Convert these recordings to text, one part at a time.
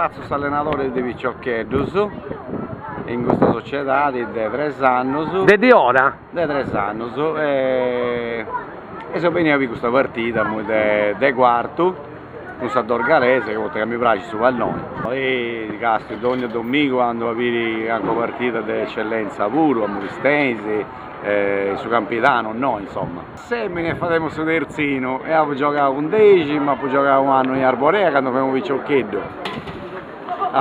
faccio allenatore di Picciocchedus in questa società di 3 anni. Di ora? Di 3 anni. E se veniva qui questa partita di quarto, un Sadorgarese che mi piace su pallone. E casti ogni domenica quando avere anche partita di eccellenza pure, a Muristensi, su Campitano, no insomma. Se me ne faremo su terzino e poi giocare un decimo, poi giocare un anno in Arborea quando facciamo Piccioccheddu.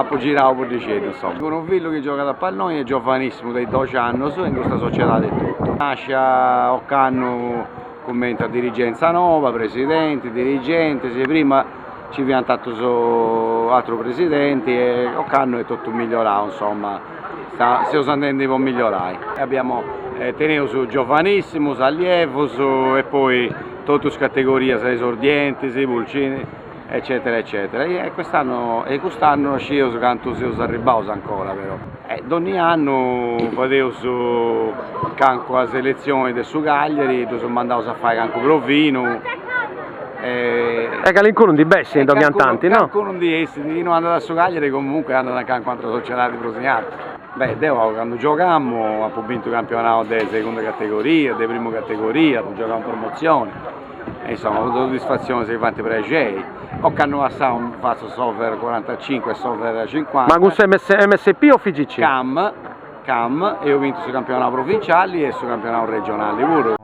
Poi giravo per dicendo insomma. Con un figlio che gioca da pallone è giovanissimo, dei 12 anni, in questa società di tutto. Nasce a Occanno commenta dirigenza nuova, presidente, dirigente, se prima ci abbiamo tanto su altri presidenti e Occanno è tutto migliorato, insomma, stiamo andando per migliorare. Abbiamo tenuto su giovanissimo, su allievo e poi tutte le categorie, se esordienti, se pulcini, eccetera, eccetera. E quest'anno sceso canto si usa arribato ancora però. Ogni anno vedevo su canco la selezione del su Cagliari, dove sono mandato a fare canco provino. Che l'incontro di Bessi in tanti, no? Qualcuno di essi, di non andare a su Cagliari comunque andano a canco contro società di Prosignano. Beh, quando giocammo abbiamo vinto il campionato di seconda categoria, di prima categoria, poi giocavamo in promozione. E insomma, ho avuto soddisfazione se fanno pregei. O che hanno passato faccio software 45 e software 50. Ma con MSP o FGC? CAM, e ho vinto sui campionati provinciali e sui campionati regionali pure.